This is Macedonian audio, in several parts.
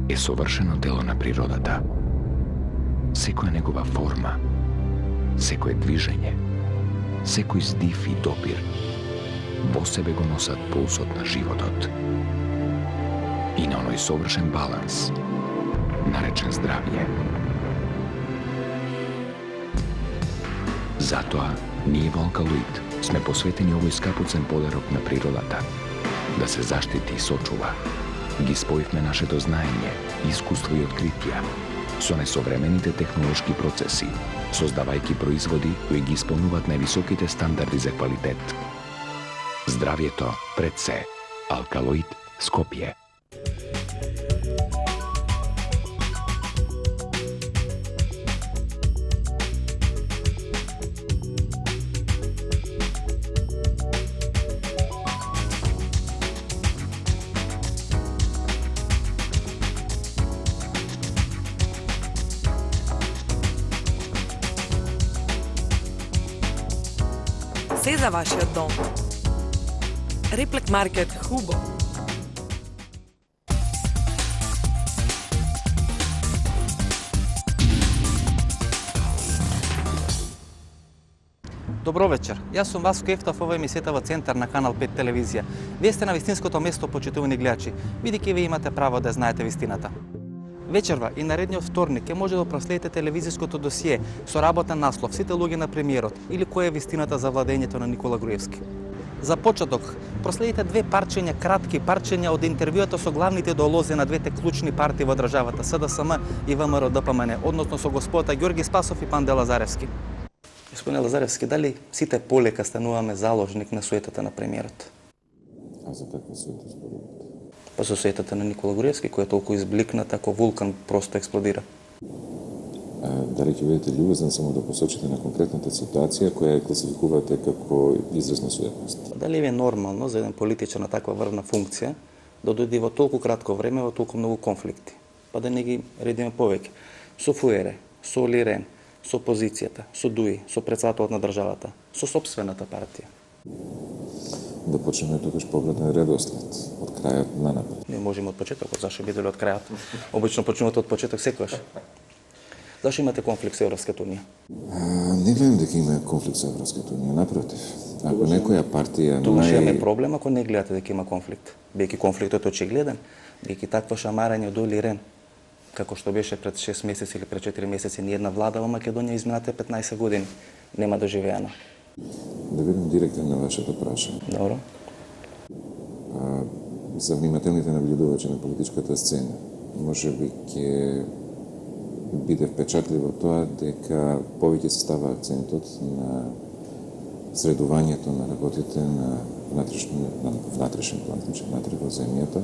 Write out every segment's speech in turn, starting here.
е совршено дело на природата. Секоја негова форма, секое движење, секој здив и допир во себе го носат пулсот на животот. И на оној совршен баланс, наречен здравје. Затоа, ние во Алкалоид сме посветени овој скапуцен подарок на природата, да се заштити и сочува. Ги споивме нашето знаење, искуство и откритија со несовремените технолошки процеси, создавајќи производи кои ги исполнуваат највисоките стандарди за квалитет. Здравјето пред се. Алкалоид Скопје. Се за вашиот дом. Реплек маркет Хубо. Добро вечер. Јас сум Васко Ефтов, ова е емисијата во Центар на Канал 5 телевизија. Вие сте на вистинското место, почитувани гледачи, бидејќи вие имате право да знаете вистината. Вечерва и наредниот вторник ќе може да проследите телевизиското досие со работен наслов "Сите луѓе на премиерот" или "Која е вистината за владењето на Никола Груевски". За почеток, проследите две парчења, кратки парчења од интервјуата со главните идеолози на двете клучни партии во државата, СДСМ и ВМРО-ДПМН, односно со господата Ѓорги Спасов и Панде Лазаревски. Господине Лазаревски, дали сите полека стануваме заложник на суетата на премиерот? А за каква суета спорувате? Па со суетата на Никола Груевски, кој е толку избликнат, ако вулкан просто експлодира. Дали ќе бидете љубезен само да посочите на конкретната ситуација која ја класификувате како израз на суетност? Дали ви е нормално за еден политичар на таква врвна функција да дојде во толку кратко време во толку многу конфликти? Па да не ги редиме повеќе. Со Фуере, со Оли Рен, со опозицијата, со ДУИ, со председателот на државата, со сопствената партија. Да почнеме тогаш повратен редослед, од крајот на напред. Не можеме од почетокот, зашто биделе од крајот? Обично почнувате од почеток секогаш. Зашто имате конфликт со Европската унија? Не гледам дека има конфликт со Европската унија, напротив. Ако некоја партија Тогаш имаме проблем ако не гледате дека има конфликт. Бејќи конфликтот е очигледен, бејќи такво шамарање од Оли Рен, како што беше пред 6 месеци или пред 4 месеци, ни една влада во Македонија изминатите 15 години нема доживеана. Да бидам директен на вашето прашање. Добро. За внимателните наблюдувачи на политичката сцена, може би ќе биде впечатливо тоа дека повеќе се става акцентот на средувањето на работите на внатрешен план, внатре во земјата,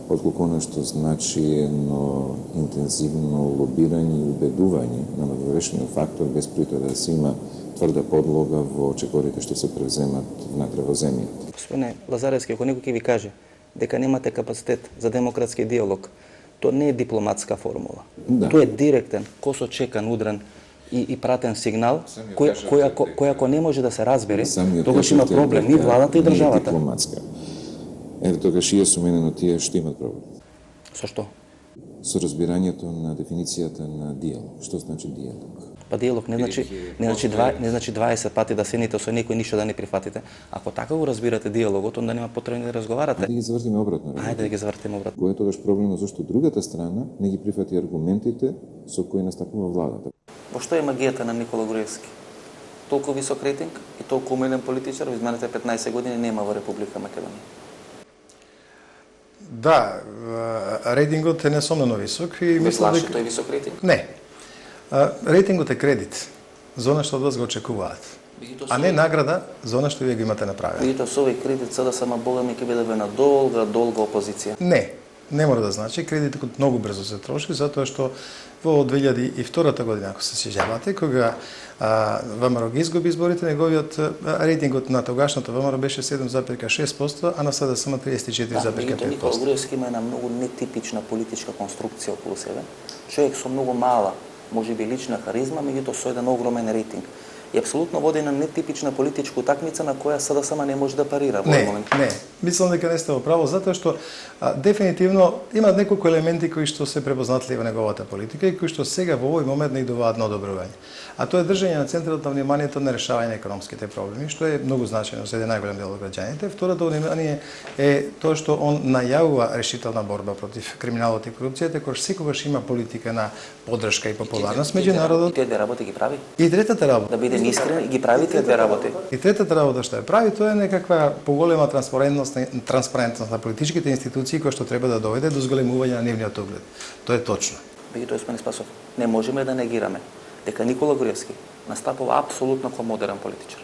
отколку оно што значи едно интензивно лобирање и убедување на надворешниот фактор без притоа да се има тврда подлога во чекорите што се превземат внатре во земјата. Господине Лазаревски, ако некој ќе ви каже дека немате капацитет за демократски диалог, тоа не е дипломатска формула. Да. Тоа е директен, косочекан, удрен и пратен сигнал, кој ако не може да се разбере, тогаш има проблем и владата и државата. Дипломатска. Ето тогаш и е суменено тие што имат проблем. Со што? Со разбирањето на дефиницијата на диалог. Што значи диалог? Па диалог не значи 20 пати да седнете со некој ништо да не прифатите. Ако така го разбирате диалогот, онда нема потреба да разговарате. Да ги завртиме обратно. Ајде да ги завртиме обратно. Кој е тогаш проблемот зашто другата страна не ги прифати аргументите со кои настапува владата? Во што е магијата на Никола Груевски? Толку висок рейтинг и толку умелен политичар во изминатите 15 години нема во Република Македонија. Да, рейтингот е несомнено висок и мислам дека тој висок рейтинг? Не. Рейтингот е кредит за она што од вас го очекуваат, а не награда за она што вие го имате направено. Видите, со овој кредит sada сама богами ќе биде на долга опозиција. Не мора да значи. Кредитот многу брзо се троши, затоа што во 2002 година, ако се сеќавате, кога ВМРО ги изгуби изборите, неговиот рейтингот на тогашното ВМРО беше 7,6%, а на СДСМ 34,5%. Никола Груевски има една многу нетипична политичка конструкција околу себе. Човек со многу мала, можеби лична харизма, меѓутоа со еден огромен рейтинг. и апсолутно води на нетипична политичка утакмица на која СДСМ не може да парира во овој момент. Не, мислам дека не сте во право, затоа што дефинитивно има неколку елементи кои што се препознатливи во неговата политика и кои што сега во овој момент не идуваат на одобрување. А тоа е држање на центарот на вниманието на решавање на економските проблеми, што е многу значајно за еден најголем дел од граѓаните. Второто внимание е тоа што он најавува решителна борба против криминалот и корупцијата, кој секогаш има политика на поддршка и популарност меѓу народот. И тие две работи ги прави. И третата работа. Да бидем искрени, ги прави тие две работи. И третата работа што ја прави, тоа е некаква поголема транспарентност на политичките институции која што треба да доведе до зголемување на нивниот углед. Тоа е точно. Меѓутоа, господин Спасов, не можеме да негираме дека Никола Груевски настапува апсолутно како модерен политичар.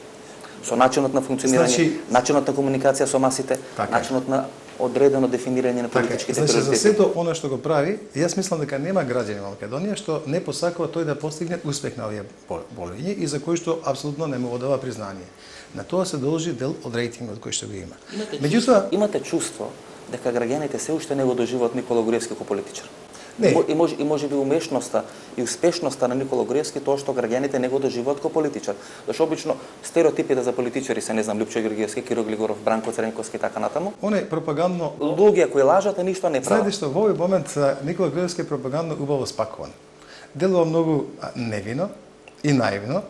Со начинот на функционирање, начинот на комуникација со масите, начинот на одредено дефинирање на политичките приоритети. За сето она што го прави, јас мислам дека нема граѓани во Македонија што не посакува тој да постигне успех на овие полињи и за кои што апсолутно не му одава признание. На тоа се должи дел од рейтингот кој што го има. Меѓутоа, имате чувство дека граѓаните се уште не го доживуваат Никола Груевски како политичар. Не. И може би умешноста и успешноста на Никола Груевски тоа што граѓаните не го доживуваат како политичар. Зашто обично стереотипите за политичари се, не знам, Лјупчо Георгиевски, Киро Глигоров, Бранко Цренковски и така натаму. Он е пропагандно луѓе кои лажат и ништо не прават. Знаете што, во овој момент Никола Груевски е пропагандно убаво спакуван. Делува многу невино и наивно.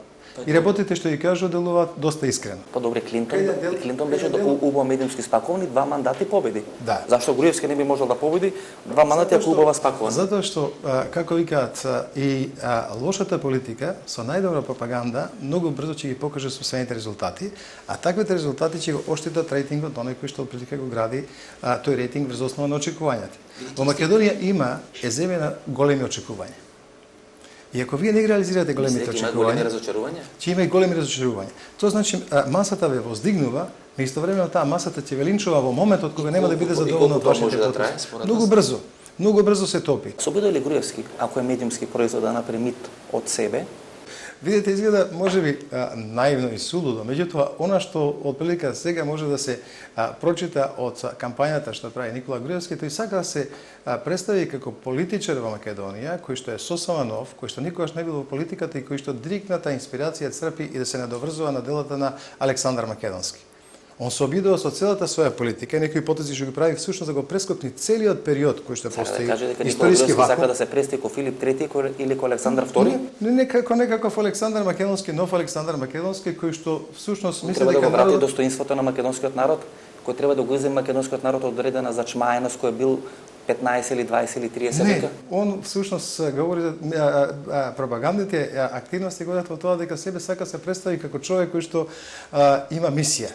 И работите што ги кажува делуваат доста искрено. Добре, Клинтон беше убаво медиумски спакован и 2 мандати победи. Да. Зашто Груевски не би можел да победи 2 мандати ако убаво спакован? Затоа што, како викаат, и лошата политика со најдобра пропаганда многу брзо ќе ги покаже собствените резултати, а таквите резултати ќе го оштитат рейтингот на оној кој што политика го гради тој рейтинг врз основа на очекувањата. Во Македонија има земена големи очекувања. И ако вие не ги реализирате големите очекувања, ќе има и големи разочарувања. Тоа значи масата ве воздигнува, но истовремено таа масата ќе ве линчува во моментот кога нема да биде задоволна од вашите потреби. Многу брзо се топи. Се обидува ли Груевски, ако е медиумски производ, да направи мит од себе? Видете, изгледа можеби наивно и сулудо, меѓутоа она што отприлика сега може да се прочита од кампањата што прави Никола Груевски, тој сака да се представи како политичар во Македонија, кој што е сосема нов, кој што никогаш не бил во политиката и кој што директната инспирација црпи и да се надоврзува на делата на Александар Македонски. Он се обидува со целата своја политика и некои потези што ги прави всушност да го прескопни целиот период кој што постои историски вакуум. Сака да се прести ко Филип III или ко Александар II? Не некаков Александар Македонски, нов Александар Македонски кој што всушност мисли дека да го врати достоинството на македонскиот народ, кој треба да го иземе македонскиот народ од одредена зачмаеност кој бил 15 или 20 или 30 века? Он всушност говори за пропагандните активности годат во тоа дека себе сака се представи како човек кој што има мисија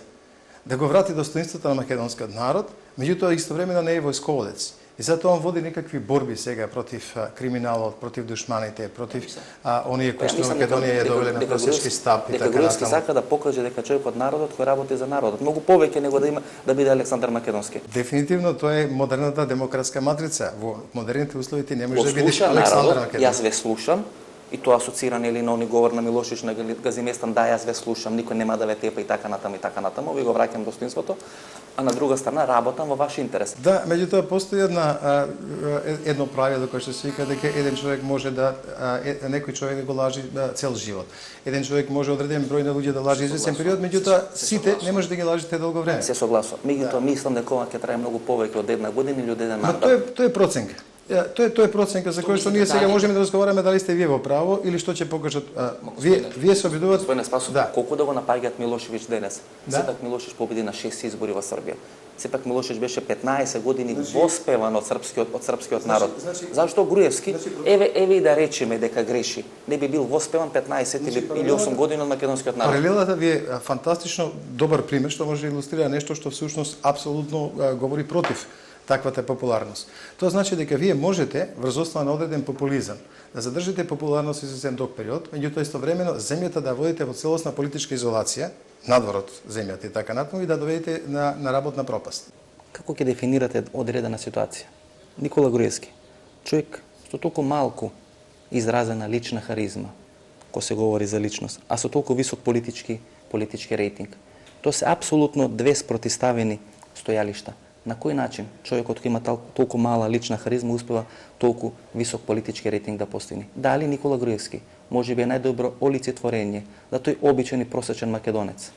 да го врати достоинството на македонскиот народ, меѓутоа истовремено не е војсководец. И затоа он води некакви борби сега против криминалот, против душманите, против оние кои што Македонија ја довеле на класички стап и така натаму. Дека Груевски сака да покаже дека човекот народот кој работи за народот, многу повеќе него да има да биде Александар Македонски. Дефинитивно тоа е модерната демократска матрица. Во модерните услови ти не можеш да бидеш Александар Македонски. Јас ве слушам. И тоа асоцирано или на они говор на Милошевич на Газиместан, да, јас ве слушам, никој нема да ве тепа и така натаму, ви го враќам достоинството, а на друга страна работам во ваш интерес. Да, меѓутоа постои едно правило кое што се вика дека еден човек може да некој човек да го лажи цел живот. Еден човек може одреден број на луѓе да лажи известен период, меѓутоа сите не може да ги лажите долго време. Се согласувам. Меѓутоа мислам дека ова ќе трае многу повеќе од една година или од еден мандат. Тоа е проценка. Тоа е проценка за која што ние сега можеме да разговараме дали сте вие во право или што ќе покажат. Вие се обидуваат. Господине Спасов, колку да го напаѓаат Милошевич денес. Сепак Милошевич победи на 6 избори во Србија. Сепак Милошевич беше 15 години воспеван од српскиот народ. Зашто Груевски, еве и да речеме дека греши, не би бил воспеван 15 или 8 години од македонскиот народ. Паралелата ви е фантастично добар пример што може да илустрира нешто што всушност апсолутно говори против таквата популарност. Тоа значи дека вие можете врз основа на одреден популизам да задржите популарност известен док период, меѓутоа истовремено земјата да водите во целосна политичка изолација, надвор од земјата и така натаму, и да доведете на работна пропаст. Како ќе дефинирате одредена ситуација? Никола Груевски, човек со толку малку изразена лична харизма, кога се говори за личност, а со толку висок политички рейтинг. Тоа се апсолутно две спротиставени стојалишта. На кој начин човекот кој има толку мала лична харизма успева толку висок политички рейтинг да постигне? Дали Никола Груевски може би е најдобро олицетворење да тој обичен и просечен македонец,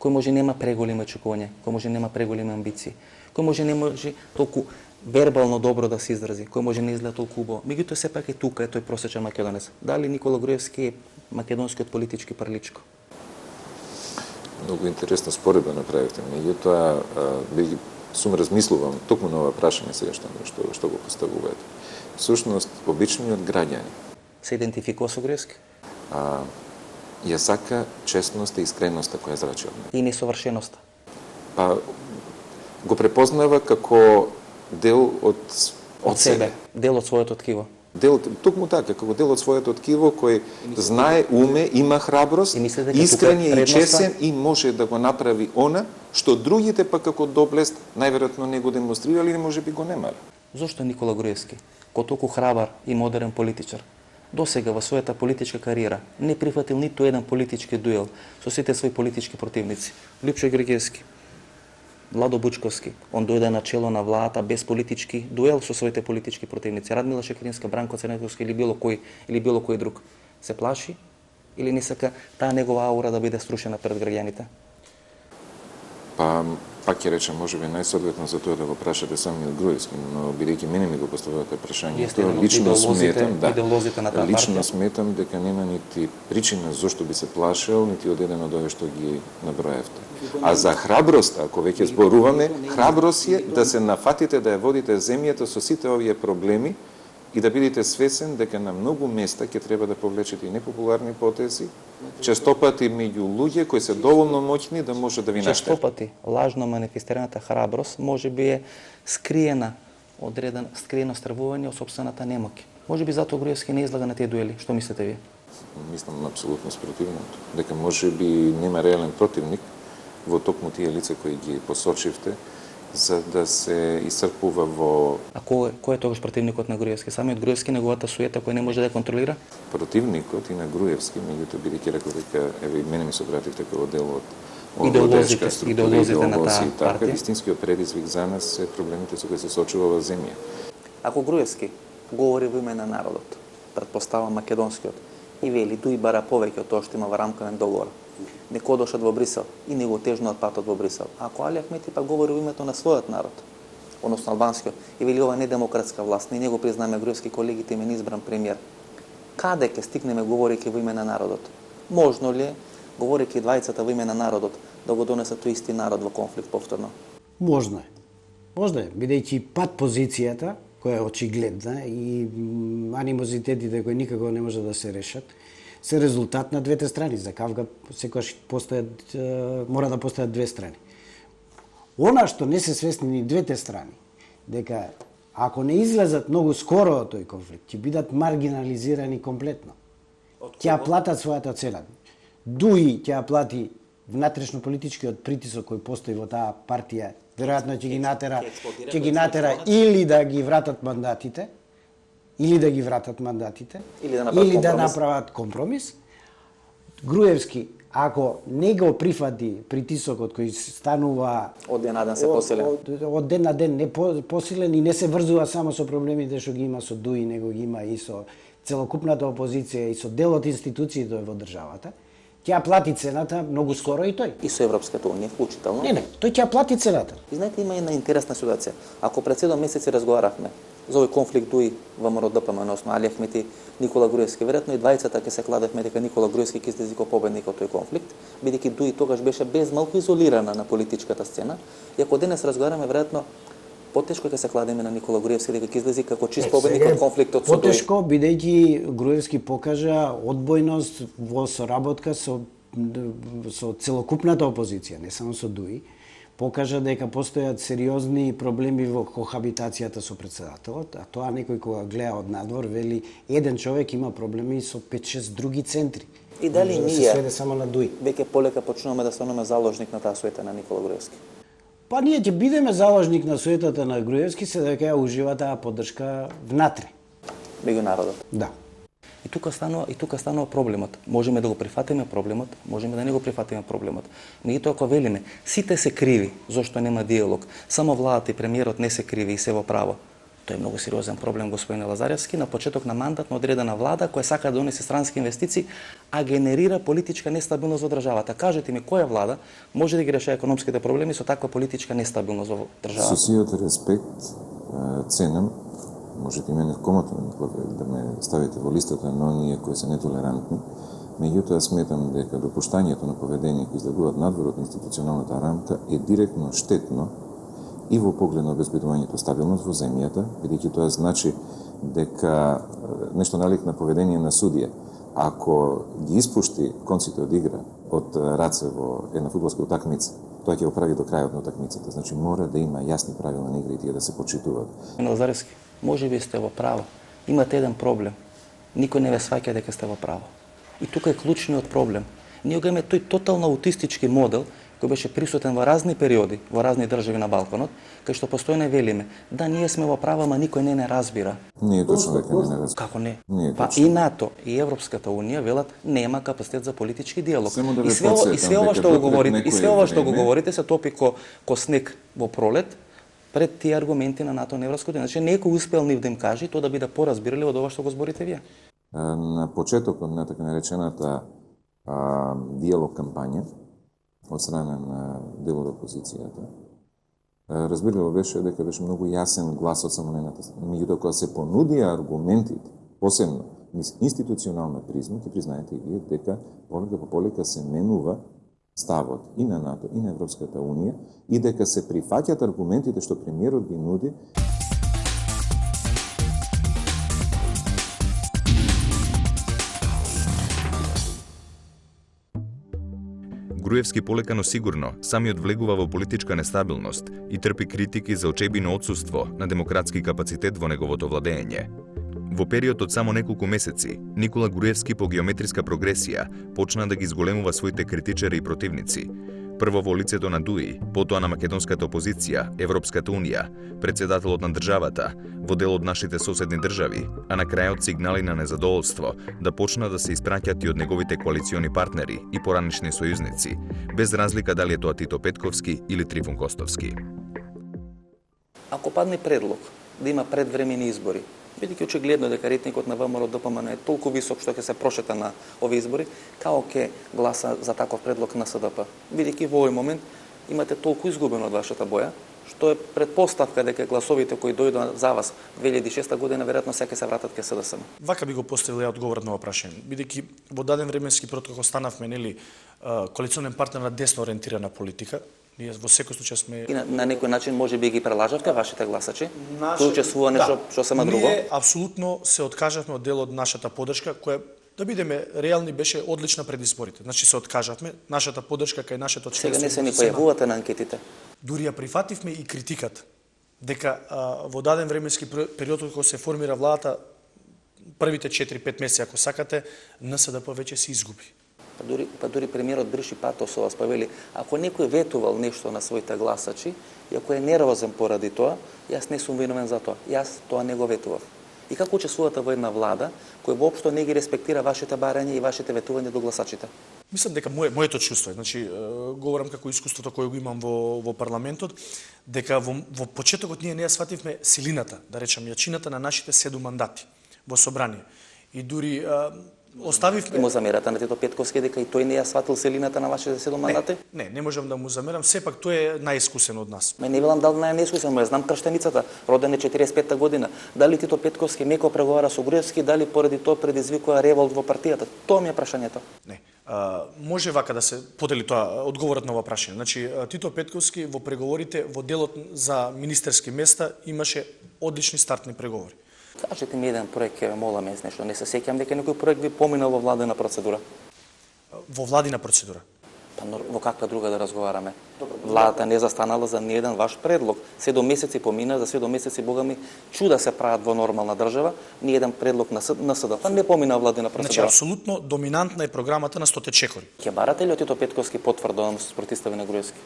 кој може нема преголеми очекувања, кој може нема преголеми амбиции, кој може не може толку вербално добро да се изрази, кој може не изгледа толку убаво. Меѓутоа сепак е тука е тој просечен македонец. Дали Никола Груевски е македонскиот политички парличко? Многу интересна споредба направивте. Меѓутоа, бидејќи сум размислувам токму на ова прашање сега што го поставувате. Всушност, обичниот граѓани Се идентификува со Груевски? ја сака честноста и искреноста која зрачи од него. И несовршеноста. Па го препознава како дел од Себе, дел од своето ткиво. Дел, токму така, како дел од своето ткиво кој знае, уме, има храброст, И мисли дека искрен тука е и предноста- честен и може да го направи она што другите па како доблест најверојатно не го демонстрирали или можеби го немале. Зошто Никола Груевски, кој толку храбар и модерен политичар, досега во својата политичка кариера не прифатил ниту еден политички дуел со сите своји политички противници? Лјупчо Григевски, Владо Бучковски, он дојде на чело на владата без политички дуел со своите политички противници. Радмила Шекеринска, Бранко Црнетовски или било кој друг. Се плаши или не сака таа негова аура да биде струшена пред граѓаните? Па, пак ќе речем, можеби најсоодветно за тоа да го прашате самиот Груевски, но бидејќи мене ми го поставувате прашање, Вие сте тоа еден од лично сметам, идеолозите на таа лично партија. сметам дека нема нити причина зошто би се плашел, нити од еден од овие што ги наброевте. А за храброст, ако веќе зборуваме, храброст е да се нафатите да ја водите земјата со сите овие проблеми и да бидете свесен дека на многу места ќе треба да повлечете и непопуларни потези, честопати меѓу луѓе кои се доволно моќни да може да ви наштетат. Честопати лажно манифестираната храброст може би е скриено стравување од собствената немоќ. Може би затоа Груевски не излага на тие дуели. Што мислите вие? Мислам апсолутно спротивното. Дека може би нема реален противник во токму тие лица кои ги посочивте, за да се исцрпува во... А кој е тогаш противникот на Груевски? Самиот Груевски, неговата суета која не може да ја контролира? Противникот и на Груевски, меѓутоа бидејќи реков дека еве и мене ми се обративте како дел од Идеолозите на таа така, партија. вистинскиот предизвик за нас се проблемите со кои се соочува ова земја. Ако Груевски говори во име на народот, претпоставам македонскиот, и вели дуи бара повеќе од тоа што има во рамкавен договор, неко одошат во Брисел и не го тежнат патот во Брисел. Ако Али Ахмети пак говори во името на својот народ, односно албанскиот, и вели ова не демократска власт, ние го признаме Груевски ко легитимен избран премиер, каде ќе стигнеме говорејќи во име на народот? Можно ли е, говорејќи двајцата во име на народот, да го донесат тој исти народ во конфликт повторно? Можно е. Можно е, бидејќи пат позицијата, која е очигледна и анимозитетите кои никако не може да се решат, се резултат на двете страни. За Кавга секогаш мора да постојат две страни. Она што не се свесни ни двете страни, дека ако не излезат многу скоро од тој конфликт, ќе бидат маргинализирани комплетно. Ќе платат својата цена. Дуи ќе плати внатрешно политичкиот притисок кој постои во таа партија, веројатно ќе ги натера или да ги вратат мандатите, или да направат компромис. Груевски, ако не го прифати притисокот кој станува Од ден на ден се посилен. од ден на ден не посилен и не се врзува само со проблемите што ги има со ДУИ, него ги има и со целокупната опозиција и со дел од институциите во државата, ќе плати цената многу скоро и тој. И со Европската унија вклучително. Не, тој ќе плати цената. И знаете, има една интересна ситуација. Ако пред 7 месеци разговаравме за овој конфликт дуи ВМРО ДПМН, односно Али Ахмети, Никола Груевски, веројатно и двајцата ќе се кладевме дека Никола Груевски ќе излезе како победник од тој конфликт, бидејќи дуи тогаш беше без малку изолирана на политичката сцена. И ако денес разговараме, веројатно потешко ќе се кладеме на Никола Груевски дека ќе излезе како чист победник од конфликтот со дуи. Потешко, бидејќи Груевски покажа одбојност во соработка со целокупната опозиција, не само со ДУИ, покажа дека постојат сериозни проблеми во кохабитацијата со председателот, а тоа некој кога гледа од надвор вели еден човек има проблеми со 5-6 други центри. И дали да се ние сведе само на ДУИ? веќе полека почнуваме да станеме заложник на таа суета на Никола Груевски? Па ние ќе бидеме заложник на суетата на Груевски, се дека ја ужива таа поддршка внатре. Меѓу народот. Да. И тука станува проблемот. Можеме да го прифатиме проблемот, можеме да не го прифатиме проблемот. Меѓутоа ако велиме, сите се криви зошто нема диалог, само владата и премиерот не се криви и се во право. Тоа е многу сериозен проблем, господин Лазаревски, на почеток на мандат на одредена влада која сака да донесе странски инвестиции, а генерира политичка нестабилност во државата. Кажете ми, која влада може да ги решава економските проблеми со таква политичка нестабилност во државата? Со сиот респект ценам, можете и мене комотно да ме ставите во листата на оние кои се нетолерантни, меѓутоа сметам дека допуштањето на поведение кои излегуваат надвор од институционалната рамка е директно штетно и во поглед на обезбедувањето стабилност во земјата, бидејќи тоа значи дека нешто налик на поведение на судија, ако ги испушти конците од игра од раце во една фудбалска утакмица, тоа ќе го прави до крајот на утакмицата. Значи мора да има јасни правила на игра и тие да се почитуваат. Лазаревски, може би сте во право. Имате еден проблем. Никој не ве сваќа дека сте во право. И тука е клучниот проблем. Ние го имаме тој тотално аутистички модел кој беше присутен во разни периоди, во разни држави на Балканот, кај што постојано велиме, да ние сме во право, ама никој не разбира. Не е точно дека не разбира. Како не? Не е Па точно. и НАТО, и Европската унија велат нема капацитет за политички диалог. Само да ве И све ова потсетам што го дека говорите, пред и све ова што го некое говорите се топи ко снег во пролет пред тие аргументи на НАТО на Европската унија. Значи некој успел нив да им каже тоа да биде поразбирали од ова што го зборите вие. На почетокот на така наречената диалог кампања од страна на дел од опозицијата, разбирливо беше дека беше многу јасен гласот само на едната страна. Меѓутоа кога се понудија аргументите, посебно низ институционална призма, ќе признаете и вие дека полека по полека се менува ставот и на НАТО и на Европската унија и дека се прифаќаат аргументите што премиерот ги нуди. Груевски полека но сигурно самиот влегува во политичка нестабилност и трпи критики за очебино отсуство на демократски капацитет во неговото владење. Во период од само неколку месеци, Никола Груевски по геометриска прогресија почна да ги зголемува своите критичари и противници. Прво во лицето на ДУИ, потоа на македонската опозиција, Европската унија, председателот на државата, во дел од нашите соседни држави, а на крајот сигнали на незадоволство да почна да се испраќаат и од неговите коалициони партнери и поранешни сојузници, без разлика дали е тоа Тито Петковски или Трифун Костовски. Ако падне предлог да има предвремени избори, бидејќи очигледно дека рейтингот на ВМРО ДПМН е толку висок што ќе се прошета на овие избори, како ќе гласа за таков предлог на СДП? Бидејќи во овој момент имате толку изгубено од вашата боја, што е предпоставка дека гласовите кои дојдоа за вас 2006 година веројатно сега ќе се вратат ке СДСМ. Вака би го поставил ја одговорот на ова прашање. Бидејќи во даден временски период кога станавме коалиционен партнер на десно ориентирана политика, ние во секој случај сме И на некој начин може би ги прелажавте вашите гласачи, кои учествува нешто што сема друго. Ние апсолутно се откажавме од дел од нашата поддршка која, да бидеме реални, беше одлична пред изборите. Значи се откажавме, нашата поддршка кај нашето членство. Сега не се ни појавувате на анкетите. Дури ја прифативме и критиката дека во даден временски период кога се формира владата, првите 4-5 месеци ако сакате, НСДП веќе се изгуби. Па дури премиерот брши патос со вас, па вели, ако некој ветувал нешто на своите гласачи, и ако е нервозен поради тоа, јас не сум виновен за тоа. Јас тоа не го ветував. И како учествувате во една влада која воопшто не ги респектира вашите барања и вашите ветувања до гласачите? Мислам дека моето чувство е, значи говорам како искуството кое го имам во парламентот, дека во почетокот ние не ја свативме силината, да речам јачината на нашите 7 мандати во собрание. И дури оставивме... И му замерате на Тито Петковски дека и тој не ја сватил силината на вашите 7 мандати? Не можам да му замерам, сепак тој е најискусен од нас. Не велам дали најискусен, ја знам крштеницата, роден е 45-та година. Дали Тито Петковски меко преговара со Груевски, дали поради тоа предизвикува револт во партијата? Тоа ми е прашањето. Не. Може вака да се подели тоа одговорот на ова прашање. Значи Тито Петковски во преговорите во делот за министерски места имаше одлични стартни преговори. Кажете ми еден проект, ќе ве молам, нешто не се сеќам дека некој проект ви поминал во владина процедура. Во владина процедура? Па во каква друга да разговараме? Владата не застанала за ниеден ваш предлог. 7 месеци помина, за 7 месеци, богами, чуда се прават во нормална држава, ниеден предлог на СДП не помина владина процедура. Значи, апсолутно доминантна е програмата на 100 чекори. Ќе барате ли од Тито Петковски потврда да му се спротистави на Груевски?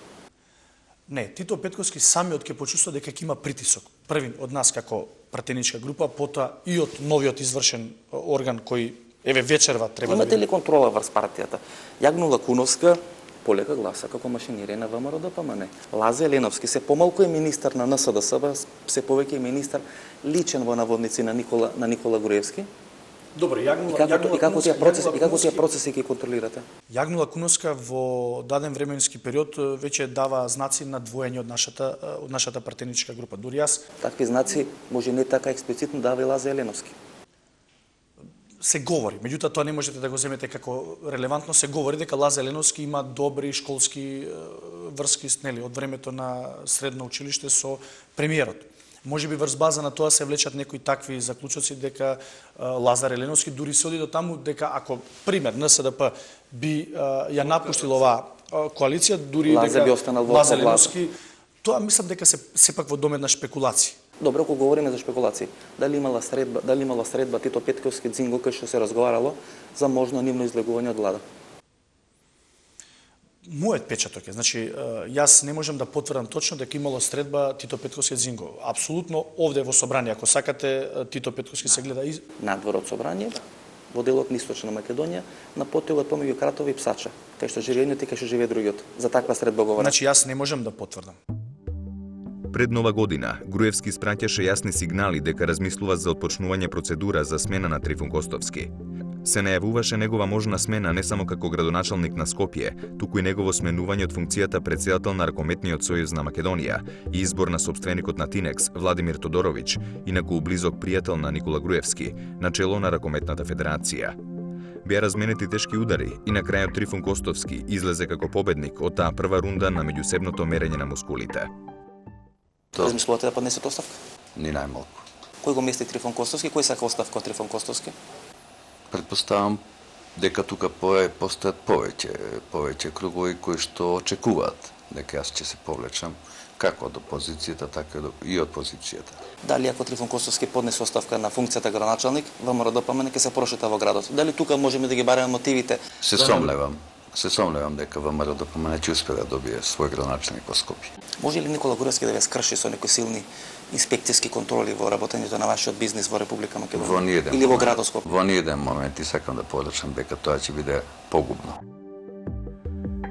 Не, Тито Петковски самиот ќе почувствува дека ќе има притисок. Првин од нас како пратеничка група, потоа и од новиот извршен орган кој Еве вечерва треба Имате ли контрола врз партијата? Јагнула Куновска полека гласа како машинирие на ВМРО ДПМН. Лазе Еленовски се помалку е министар на НСДС, се повеќе е министар личен во наводници на Никола Груевски. Добро, И како тие процеси ги контролирате? Јагнула Куновска во даден временски период веќе дава знаци на двоење од нашата партеничка група. Дури јас Такви знаци може не така експлицитно дава и Лазе Еленовски. се говори, меѓутоа тоа не можете да го земете како релевантно, се говори дека Лазе Еленовски има добри школски врски од времето на средно училиште со премиерот. Може би врз база на тоа се влечат некои такви заклучоци дека Лазар Еленовски дури се оди до таму дека ако пример НСДП би ја напуштил оваа коалиција, дури Лазе би дека останал во Лазар влада. Еленовски, тоа мислам дека се сепак во домет на шпекулации. Добро, ако говориме за шпекулации, дали имала средба Тито Петковски Дзинго кај што се разговарало за можно нивно излегување од влада? Мојот печаток е, значи, јас не можам да потврдам точно дека имало средба Тито Петковски Дзинго. Апсолутно овде во собрание, ако сакате, Тито Петковски се гледа и Надвор од собрание, во делот на Источна Македонија, на потегот помеѓу Кратово и Псача, кај што живее едниот и кај што живее другиот. За таква средба говорам. значи јас не можам да потврдам. Пред Нова година, Груевски испраќаше јасни сигнали дека размислува за отпочнување процедура за смена на Трифун Костовски. Се најавуваше негова можна смена не само како градоначалник на Скопје, туку и негово сменување од функцијата председател на Ракометниот сојуз на Македонија и избор на собственикот на Тинекс, Владимир Тодоровиќ, инаку близок пријател на Никола Груевски, начело на Ракометната федерација. Беа разменети тешки удари и на крајот Трифун Костовски излезе како победник од таа прва рунда на меѓусебното мерење на мускулите. Размислувате да поднесете оставка? Ни најмалку. Кој го мести Трифон Костовски? Кој сака оставка од Трифон Костовски? Предпоставам дека тука постојат повеќе кругови кои што очекуваат дека јас ќе се повлечам како од опозицијата, така и од позицијата. Дали ако Трифон Костовски поднесе оставка на функцијата градоначалник, ВМРО ДПМН ќе се прошета во градот? Дали тука можеме да ги бараме мотивите? Се сомневам дека ВМРО ДПМН ќе успее да добие свој градоначалник во Скопје. Може ли Никола Груевски да ве скрши со некои силни инспекцијски контроли во работењето на вашиот бизнис во Република Македонија? Или во градот Скопје? Во ниеден момент и сакам да подрачам дека тоа ќе биде погубно.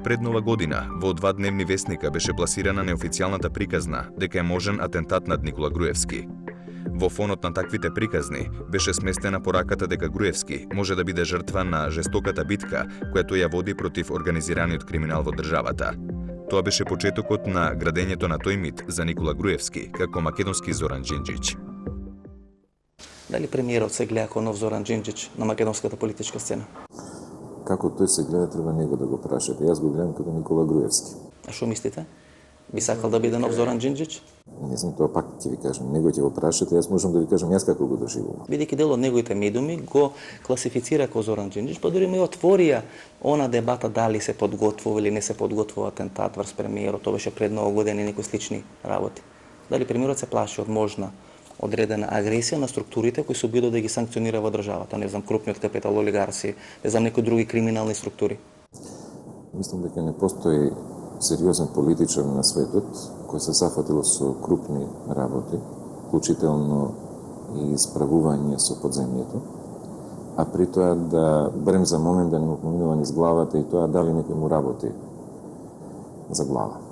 Пред Нова година, во 2-дневни вестника беше пласирана неофицијалната приказна дека е можен атентат над Никола Груевски. Во фонот на таквите приказни беше сместена пораката дека Груевски може да биде жртва на жестоката битка која тој ја води против организираниот криминал во државата. Тоа беше почетокот на градењето на тој мит за Никола Груевски како македонски Зоран Џинџич. Дали премиерот се гледа како нов Зоран Џинџич на македонската политичка сцена? Како тој се гледа, треба него да го прашате. Јас го гледам како Никола Груевски. А што мислите? Би сакал да биде нов Зоран Џинџич? Не знам, тоа пак ќе ви кажам. Него ќе го прашате, јас можам да ви кажам јас како го доживувам. Бидејќи дел од неговите медиуми го класифицира како Зоран Џинџич, па дури му отворија она дебата дали се подготвува или не се подготвува атентат врз премиерот. Тоа беше пред Нова година и некои слични работи. Дали премиерот се плаши од можна одредена агресија на структурите кои се обидува да ги санкционира во државата, не знам, крупниот капитал, олигарси, не знам, некои други криминални структури? Мислам дека не постои сериозен политичар на светот кој се зафатил со крупни работи, вклучително и справување со подземјето, а при тоа да барем за момент да не му поминува низ главата и тоа дали некој му работи за глава.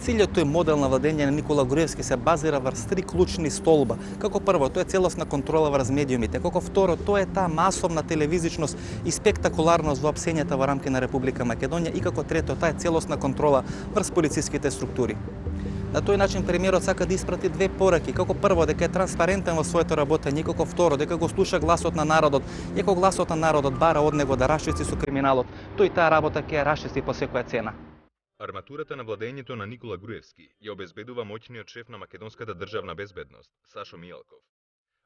Целиот тој модел на владење на Никола Груевски се базира врз 3 клучни столба. Како прво, тоа е целосна контрола врз медиумите. Како второ, тоа е таа масовна телевизичност и спектакуларност во апсењата во рамки на Република Македонија и како трето, таа е целосна контрола врз полициските структури. На тој начин премиерот сака да испрати 2 пораки. Како прво, дека е транспарентен во своето работење, и како второ, дека го слуша гласот на народот. И ако гласот на народот бара од него да расчисти со криминалот, тој таа работа ќе ја расчисти по секоја цена. Арматурата на владењето на Никола Груевски ја обезбедува моќниот шеф на македонската државна безбедност, Сашо Мијалков.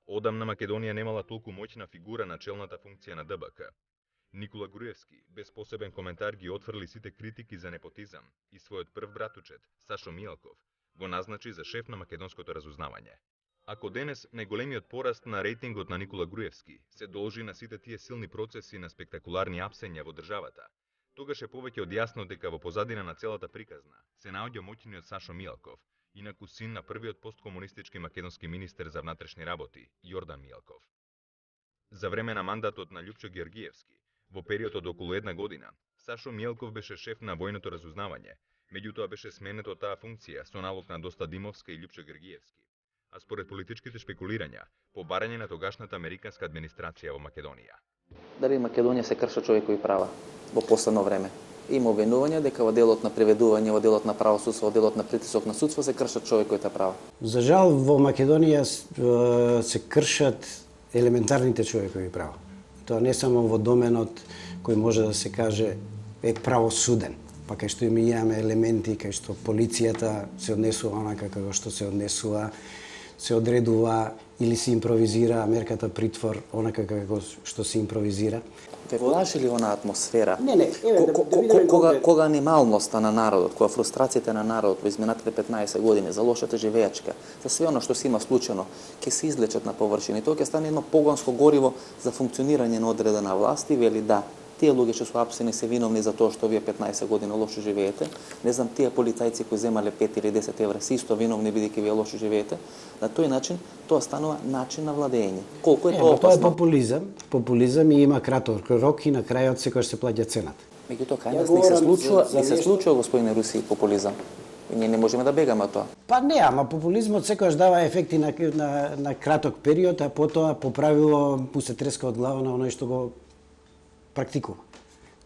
Одамна Македонија немала толку моќна фигура на челната функција на ДБК. Никола Груевски, без посебен коментар, ги отфрли сите критики за непотизам и својот прв братучет, Сашо Мијалков, го назначи за шеф на македонското разузнавање. Ако денес најголемиот пораст на рейтингот на Никола Груевски се должи на сите тие силни процеси на спектакуларни апсења во државата, Тогаш е повеќе од јасно дека во позадина на целата приказна се наоѓа моќниот Сашо Мијалков, инаку син на првиот посткомунистички македонски министер за внатрешни работи, Јордан Мијалков. За време на мандатот на Љупчо Георгиевски, во период од околу една година, Сашо Мијалков беше шеф на војното разузнавање, меѓутоа беше сменет од таа функција со налог на Доста Димовска и Љупчо Георгиевски, а според политичките шпекулирања, по барање на тогашната американска администрација во Македонија. Дали Македонија се кршат човекови права во последно време? Има обвинувања дека во делот на приведување, во делот на правосудство, во делот на притисок на судство се кршат човековите права. За жал во Македонија се кршат елементарните човекови права. Тоа не само во доменот кој може да се каже е правосуден, па кај што имаме елементи кај што полицијата се однесува онака како што се однесува, се одредува или се импровизира мерката притвор онака како што се импровизира. Те влажи ли она атмосфера? Не, Кога анималноста на народот, кога фрустрацијата на народот во изминатите 15 години за лошата живеачка, за све оно што се има случено, ќе се излечат на површина и тоа ќе стане едно погонско гориво за функционирање на одредена власт и вели да, тие луѓе што се апсени се виновни за тоа што вие 15 години лошо живеете. Не знам, тие полицајци кои земале 5 или 10 евра се исто виновни бидејќи вие лошо живеете. На тој начин тоа станува начин на владење. Колку е тоа опасно? Тоа е популизам и има краток рок и на крајот секој се плаќа цената. Меѓутоа кај нас не се случува господине Руси популизам. И ние не можеме да бегаме од тоа. Па не, ама популизмот секогаш дава ефекти на краток период, а потоа по правило му се треска од глава на оној што го практикува.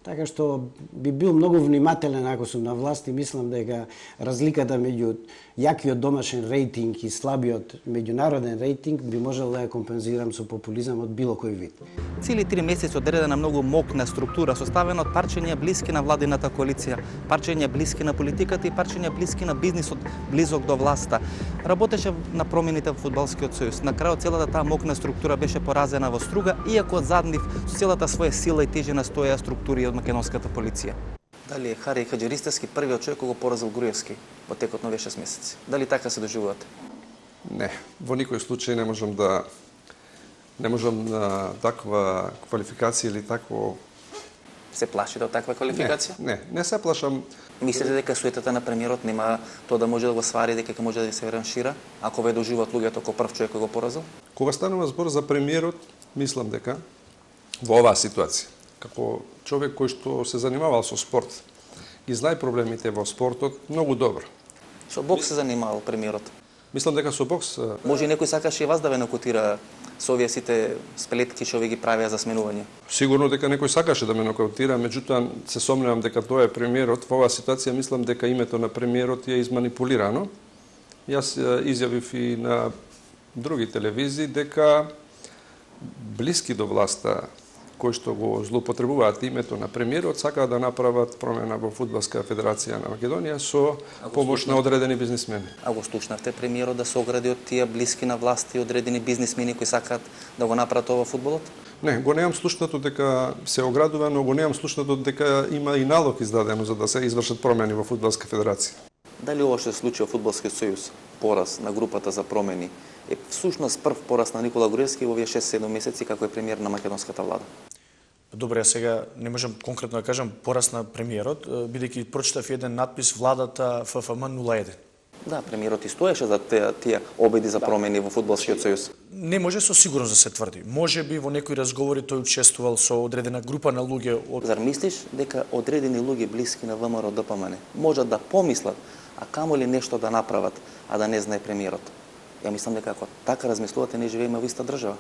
Така што би бил многу внимателен ако сум на власт и мислам дека разликата меѓу јакиот домашен рейтинг и слабиот меѓународен рейтинг би можел да ја компензирам со популизам од било кој вид. Цели 3 месеци одредена многу мокна структура составена од парчења блиски на владината коалиција, парчења блиски на политиката и парчења блиски на бизнисот, близок до власта. Работеше на промените во Фудбалскиот сојуз. На крајот целата таа мокна структура беше поразена во струга, иако од заднив со целата своја сила и тежина стоеа структури од македонската полиција. Дали е Хари Хаџиристевски првиот човек кој го поразил Груевски во текот на овие 6 месеци? Дали така се доживувате? Не, во никој случај не можам на таква квалификација или такво. Се плашите од таква квалификација? Не се плашам. Мислите дека суетата на премиерот нема тоа да може да го свари, дека може да се раншира, ако ве доживуваат луѓето како прв човек кој го поразил? Кога станува збор за премиерот, мислам дека во оваа ситуација, како човек кој што се занимавал со спорт, ги знае проблемите во спортот многу добро. Со бокс се занимавал премиерот? Мислам дека со бокс. Може некој сакаше и вас да ве нокотира со овие сите сплетки што ви ги правеа за сменување? Сигурно дека некој сакаше да ме нокаутира, меѓутоа се сомневам дека тоа е премиерот. Во оваа ситуација мислам дека името на премиерот е изманипулирано. Јас изјавив и на други телевизии дека блиски до власта кои што го злоупотребуваат името на премиерот сакаат да направат промена во Фудбалска федерација на Македонија со помош на одредени бизнисмени. А го слушнавте премиерот да се огради од тие блиски на власт и одредени бизнисмени кои сакаат да го направат ова во фудбалот? Не, го немам слушнато дека се оградува, но го немам слушнато дека има и налог издадено за да се извршат промени во Фудбалска федерација. Дали ова што се случи во Фудбалскиот сојуз, пораз на групата за промени, е всушност прв пораз на Никола Груевски во овие 6-7 месеци како е премиер на македонската влада? Добре, сега не можам конкретно да кажам пораз на премиерот, бидејќи прочитав еден надпис владата ФФМ 01. Да, премиерот и стоеше за тие обиди за промени во Фудбалскиот сојуз. Не може со сигурност да се тврди. Може би во некои разговори тој учествувал со одредена група на луѓе од... Зар мислиш дека одредени луѓе блиски на ВМРО ДПМН можат да помислат, а камоли нешто да направат, а да не знае премиерот? Ја мислам дека ако така размислувате, не живееме во иста држава.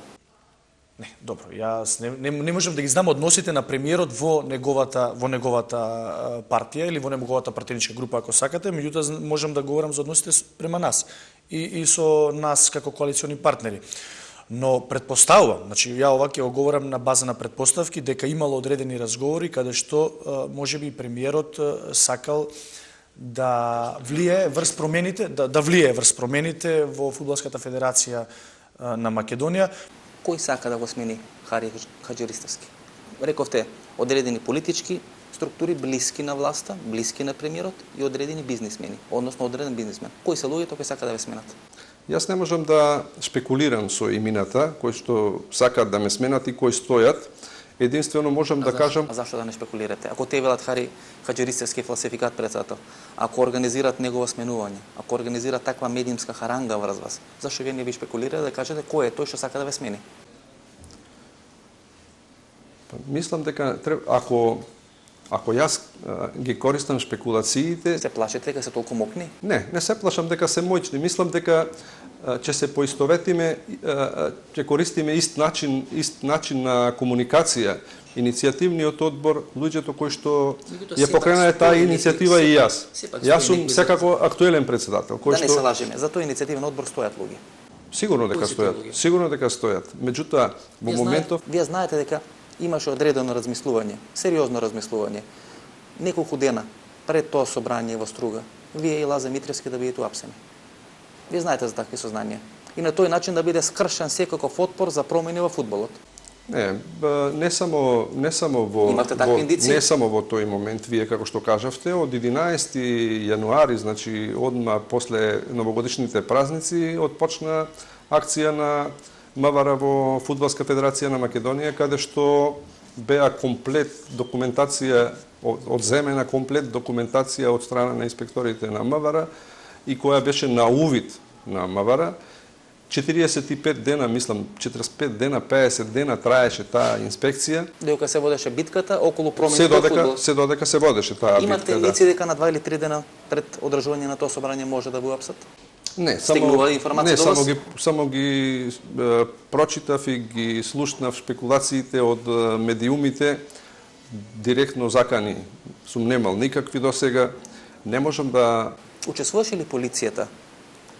Не, добро, јас не можам да ги знам односите на премиерот во неговата партија или во неговата партиничка група, ако сакате, меѓутоа можам да говорам за односите према нас и со нас како коалициони партнери. Но предпоставувам, значи ја ова ќе го говорам на база на предпоставки дека имало одредени разговори каде што можеби премиерот сакал да влие врз промените во Фудбалската федерација на Македонија. Кој сака да го смени Хари Хаџиристевски? Рековте, одредени политички структури блиски на власта, блиски на премиерот и одредени бизнисмени, односно одреден бизнисмен. Кои се луѓето кои сака да ве сменат? Јас не можам да шпекулирам со имината кои што сакаат да ме сменат и кои стојат. Единствено можам да кажам... А зашто да не шпекулирате? Ако те велат Хари Хаџирисевски фалсификат председател, ако организират негово сменување, ако организират таква медиумска харанга врз вас, зашто вие не ви шпекулирате да кажете кој е тој што сака да ве смени? Мислам дека ако јас ги користам шпекулациите... Се плашите дека се толку мокни? Не се плашам дека се моćни. Мислам дека ќе се поистоветиме, ќе користиме ист начин на комуникација. Иницијативниот одбор, луѓето кои што ја покренале таа иницијатива и јас. Јас сум секако актуелен председател. Да не се лажеме, за тој иницијативен одбор стојат луѓе. Сигурно дека стојат. Меѓутоа, во моментов... Вие знаете дека имаше одредено размислување, сериозно размислување. Неколку дена пред тоа собрање во Струга, вие и Лазар Митревски да бидете уапсени. Вие знаете за такви сознанија. И на тој начин да биде скршен секаков отпор за промени во фудбалот. Не само во тој момент, вие како што кажавте, од 11 јануари, значи одма после новогодишните празници, отпочна акција на МВР во Фудбалска федерација на Македонија, каде што беа комплет документација, одземена комплет документација од страна на инспекторите на МВР и која беше на увид на МВР. 45 дена, мислам, 45 дена, 50 дена траеше таа инспекција. Додека се водеше битката околу промените во фудбалот. Се додека се водеше таа битка. Имате индици дека на 2 или 3 дена пред одржување на тоа собрање може да го апсат? Не, само ги прочитав и ги слушнав шпекулациите од медиумите, директно закани сум немал никакви досега. Не можам да... Учествуваше ли полицијата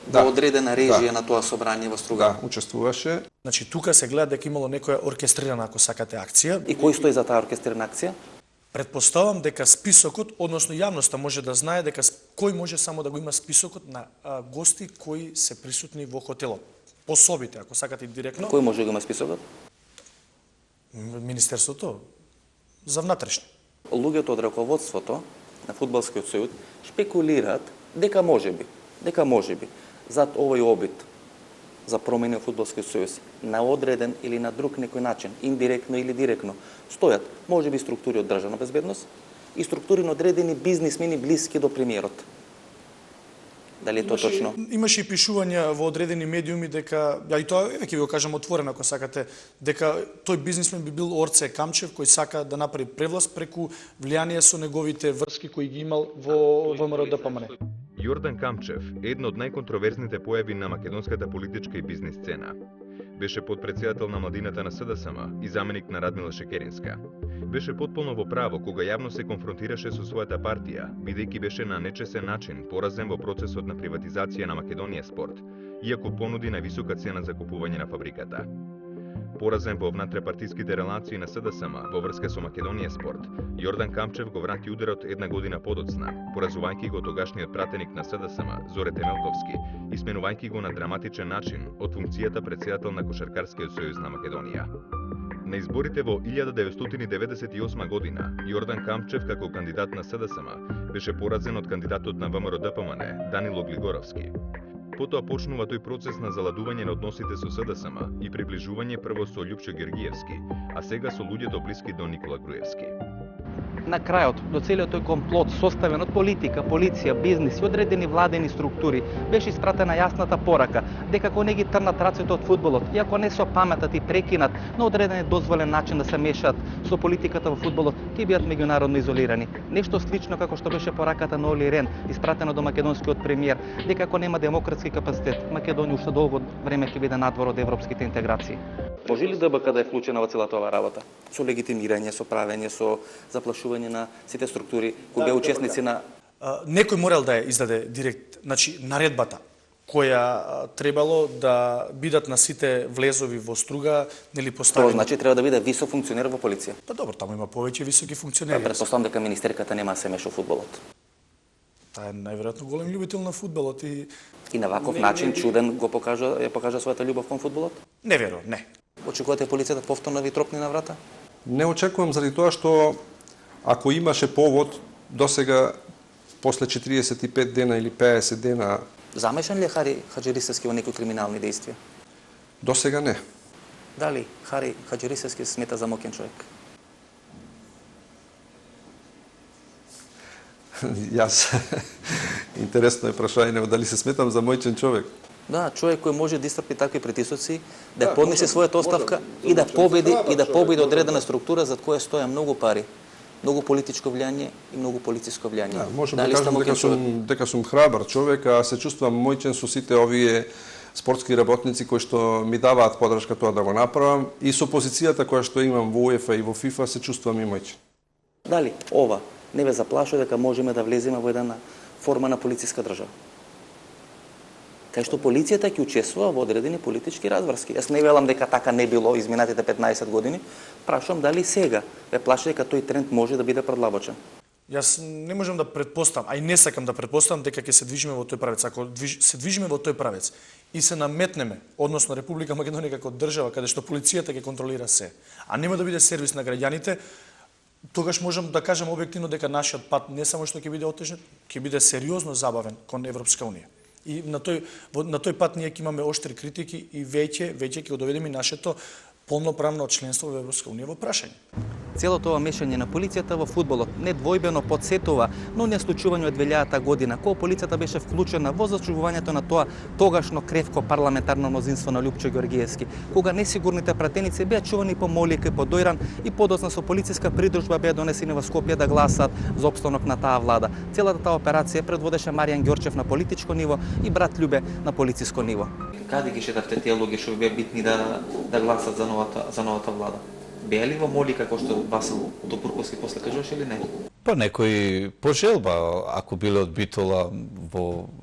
во одредена режија на тоа собрање во Струга? Да, учествуваше. Значи, тука се гледа дека имало некоја оркестрирана, ако сакате, акција. И кој стои за таа оркестрирана акција? Предпоставам дека списокот, односно јавноста може да знае дека кој може само да го има списокот на гости кои се присутни во хотелот. Особите, ако сакате директно. Кој може да го има списокот? Министерството за внатрешни. Луѓето од раководството на Фудбалскиот сојуз шпекулираат дека можеби зад овој обид за промени во Фудбалскиот сојуз на одреден или на друг некој начин, индиректно или директно, стојат можеби структури од државна безбедност и структури на одредени бизнисмени блиски до премиерот. Дали е тоа точно? Имаше и пишувања во одредени медиуми дека, и тоа ќе ви го кажам отворено ако сакате, дека тој бизнисмен би бил Орце Камчев кој сака да направи превласт преку влијание со неговите врски кои ги имал во ВМРО-ДПМН. Јордан Камчев е една од најконтроверзните појави на македонската политичка и бизнис сцена. Беше подпредседател на младината на СДСМ и заменик на Радмила Шекеринска. Беше потполно во право кога јавно се конфронтираше со својата партија, бидејќи беше на нечесен начин поразен во процесот на приватизација на Македонија Спорт, иако понуди највисока цена за купување на фабриката. Поразен во внатрепартиските релации на СДСМ во врска со Македонија Спорт, Јордан Камчев го врати ударот една година подоцна, поразувајќи го тогашниот пратеник на СДСМ Зоре Темелковски и сменувајќи го на драматичен начин од функцијата председател на Кошаркарскиот сојуз на Македонија. На изборите во 1998 година, Јордан Камчев како кандидат на СДСМ беше поразен од кандидатот на ВМРО-ДПМН Данило Глигоровски. Потоа почнува тој процес на заладување на односите со СДСМ и приближување прво со Љупчо Георгиевски, а сега со луѓето блиски до Никола Груевски. На крајот, до целиот тој комплот составен од политика, полиција, бизнис и одредени владени структури, беше испратена јасната порака дека ако не ги трнат рацете од фудбалот и ако не со паметат и прекинат на одреден дозволен начин да се мешаат со политиката во фудбалот, ќе бидат меѓународно изолирани. Нешто слично како што беше пораката на Оли Рен, испратена до македонскиот премиер, дека ако нема демократски капацитет, Македонија уште долго време ќе биде надвор од европските интеграции. Може ли ДБК да е вклучена во целата оваа работа? Со легитимирање, со правење, со заплашување на сите структури кои беа учесници на... Некој морал да ја издаде директ, значи наредбата која требало да бидат на сите влезови во Струга, нели поставени. Тоа значи треба да биде висок функционер во полиција. Па добро, таму има повеќе високи функционери. Претпоставам дека министерката нема да се меша во фудбалот. Таа е најверојатно голем љубител на фудбалот и на ваков начин чуден ја покажа својата љубов кон фудбалот? Не верувам, не. Очекувате полицијата повторно ви тропни на врата? Не очекувам заради тоа што ако имаше повод досега после 45 дена или 50 дена. Замешан ли е Хари Хаџирисевски во некои криминални действија? Досега не. Дали Хари Хаџирисевски смета за мокен човек? Јас интересно е прашање дали се сметам за мојчен човек. Да, човек кој може да истрпи такви притисоци, да поднесе својата оставка и да победи одредена структура за која стоја многу пари, многу политичко влијание и многу полициско влијание. Да, можам да кажам дека сум храбар човек, а се чувствувам мојчен со сите овие спортски работници кои што ми даваат подршка тоа да го направам и со позицијата која што имам во УЕФА и во ФИФА се чувствувам и мојчен. Дали ова не ве заплашува дека можеме да влеземе во една форма на полициска држава? Кај што полицијата ќе учествува во одредени политички разврски. Јас не велам дека така не било изминатите 15 години, прашувам дали сега ве плаши дека тој тренд може да биде продлабочен. Јас не можам да претпоставам, а и не сакам да претпоставам дека ќе се движиме во тој правец. Ако се движиме во тој правец и се наметнеме, односно Република Македонија како држава каде што полицијата ќе контролира се, а нема да биде сервис на граѓаните, тогаш можам да кажам објективно дека нашиот пат не само што ќе биде отежнет, ќе биде сериозно забавен кон Европска унија. И на тој пат ние ќе имаме оштри критики и веќе ќе доведеме нашето полноправно членство во Европска унија во прашање. Целото ова мешање на полицијата во фудбалот недвојбено потсетува на оние случувања од 2000 година, кога полицијата беше вклучена во зачувувањето на тоа тогашно кревко парламентарно мнозинство на Лјупчо Ѓоргиевски, кога несигурните пратеници беа чувани по Молика и по Дојран и подоцна со полициска придружба беа донесени во Скопје да гласаат за опстанок на таа влада. Целата таа операција предводеше Маријан Ѓорчев на политичко ниво и брат Љубе на полициско ниво. Каде ги шетавте тие луѓе што беа битни да гласат за новата влада? Беа ли во Молика, како што Васил Топурковски после кажуваше или не? Па некои по желба, ако биле од Битола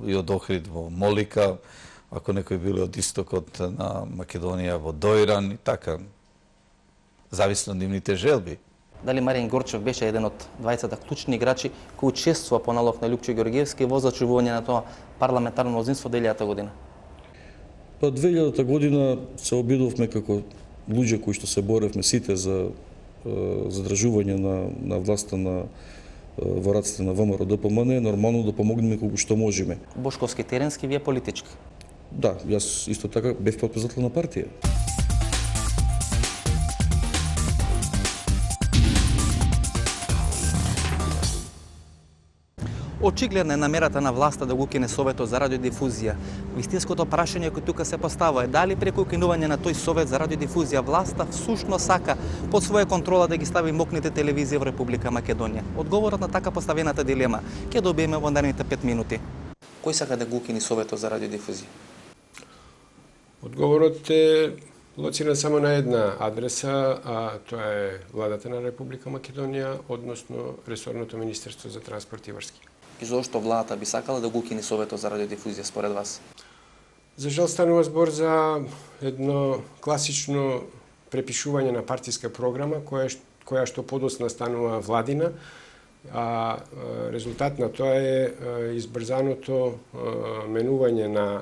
и од Охрид во Молика, ако некои биле од истокот на Македонија во Дојран и така. Зависно од нивните желби. Дали Маријан Ѓорчев беше еден од двајцата клучни играчи кои учествува по налог на Лјупчо Ѓоргиевски во зачувување на тоа парламентарно мнозинство 2000 година? Па 2000 година се обидовме како луѓе кои што се боревме сите за задржување на власта во раците на ВМРО ДПМН, нормално да помогнеме колку што можеме. Бошковски теренски, вие политички? Да, јас исто така бев подпредседател на партија. Очигледна е намерата на власта да го укине Советот за радиодифузија. Вистинското прашање кој тука се поставува е дали преку укинување на тој Совет за радиодифузија власта всушност сака под своја контрола да ги стави мокните телевизии во Република Македонија. Одговорот на така поставената дилема ќе добиеме во наредните 5 минути. Кој сака да го укини Советот за радиодифузија? Одговорот е лоциран само на една адреса, а тоа е владата на Република Македонија, односно ресорното Министерство за транспорт и врски. И зошто владата би сакала да го укини Советот за радиодифузија според вас? За жал станува збор за едно класично препишување на партиска програма која што подоцна станува владина, а резултат на тоа е избрзаното менување на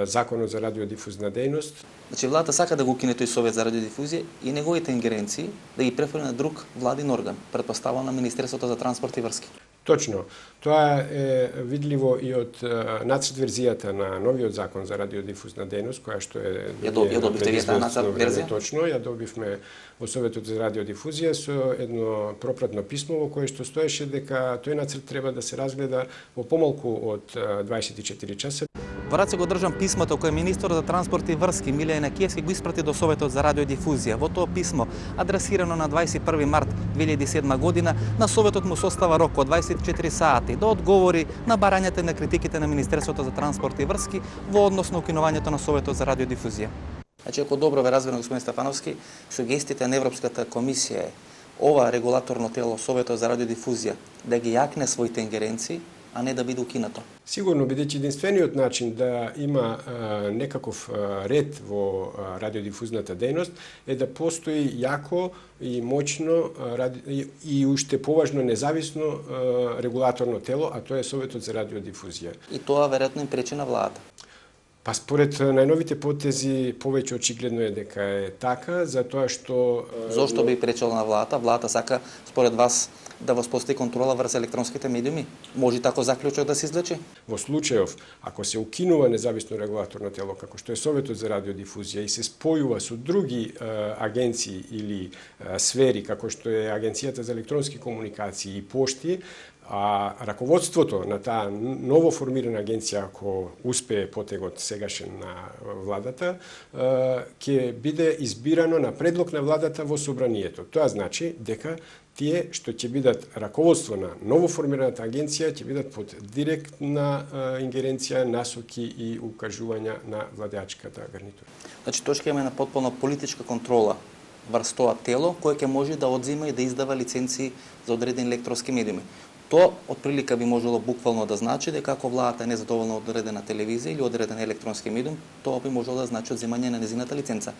Законот за радиодифузна дејност. Значи владата сака да го укине тој Совет за радиодифузија и неговите ингеренции да ги префрли на друг владин орган, претпоставувам на Министерството за транспорт и врски. Точно. Тоа е видливо и од нацрт верзијата на новиот закон за радиодифузна дејност, која што е... Ја добивте вие таа нацрт верзија? Точно, ја добивме во Советот за радиодифузија со едно пропратно писмо во кое што стоеше дека тој нацрт треба да се разгледа во помалку од 24 часа. Во раце го држам писмото кое министерот за транспорт и врски Милија Јанакиевски го испрати до Советот за радиодифузија. Во тоа писмо, адресирано на 21 март 2007 година, на Советот му состава рок од 24 сати да одговори на барањата на критиките на Министерството за транспорт и врски во однос на укинувањето на Советот за радиодифузија. Значи, ако добро ве разберам, господин Стефановски, сугестите на Европската комисија е ова регулаторно тело, Советот за радиодифузија, да ги јакне своите ингеренции, а не да биде укинато. Сигурно, бидејќи единствениот начин да има некаков ред во радиодифузната дејност е да постои јако и моćно и уште поважно независно регулаторно тело, а тоа е Советот за радиодифузија. И тоа веројатно им пречи на владата. Па според најновите потези повеќе очигледно е дека е така, затоа што... Зошто би пречела на владата? Владата сака, според вас, да воспостави контрола врз електронските медиуми? Може тако заклучок да се извлече? Во случајов, ако се укинува независно регулаторно тело, како што е Советот за радиодифузија и се спојува со други агенции или сфери, како што е Агенцијата за електронски комуникации и пошти, А раководството на таа ново формирана агенција, ако успее потегот сегашен на владата, ќе биде избирано на предлог на владата во собранието. Тоа значи дека тие што ќе бидат раководство на ново формираната агенција ќе бидат под директна ингеренција, насоки и укажувања на владеачката гарнитура. Значи, тоа ќе има на потполна политичка контрола врз тоа тело, кое ќе може да одзима и да издава лиценци за одредени електронски медиуми. Тоа, отприлика би можело буквално да значи дека ако владата не е задоволна од одредена телевизија или одреден електронски медиум, тоа би можело да значи одземање на незината лиценца.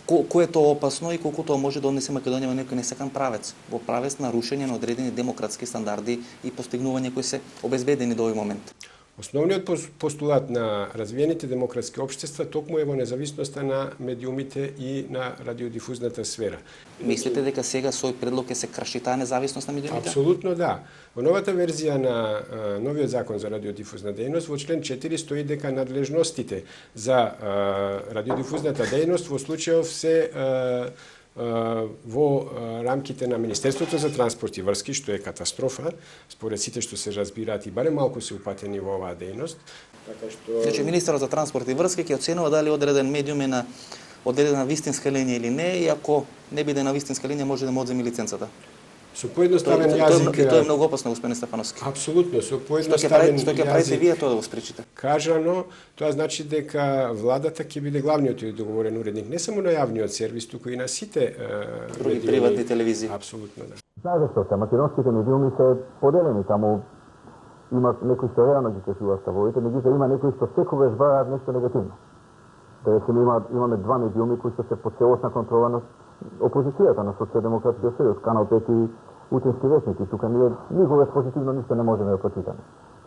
Кое е тоа опасно и колку тоа може да однесе Македонија во некој несакан правец, во правец на рушење на одредени демократски стандарди и постигнувања кои се обезбедени до овој момент. Основниот постулат на развиените демократски општества токму е во независноста на медиумите и на радиодифузната сфера. Мислите дека сега со овој предлог ќе се крши таа независност на медиумите? Апсолутно да. Во новата верзија на новиот закон за радиодифузна дејност во член 4 стои дека надлежностите за радиодифузната дејност во случајов се во рамките на Министерството за транспорт и врски, што е катастрофа, според сите што се разбираат и барем малку се упатени во оваа дејност. Така што Значи министерот за транспорт и врски ќе оценува дали одреден медиум е на одредена вистинска линија или не, и ако не биде на вистинска линија може да му одземе лиценцата. Со поедноставен јазик. Тоа е многу опасно, господин Стефановски. Апсолутно, со поедноставен јазик. Што ќе правите вие тоа да го спречите? Кажано, тоа значи дека владата ќе биде главниот и договорен уредник не само на јавниот сервис, туку и на сите други приватни телевизии. Апсолутно да. Знаете што, македонските медиуми се поделени, таму има некои што реално ги кажуваат ставовите, меѓутоа има некои што секогаш бараат нешто негативно. Да речеме имаме два медиуми кои што се под целосна контрола на опозицијата на Социјалдемократскиот сојуз, Канал 5 и Утински весник, и тука ние никогаш позитивно ништо не можеме да прочитаме.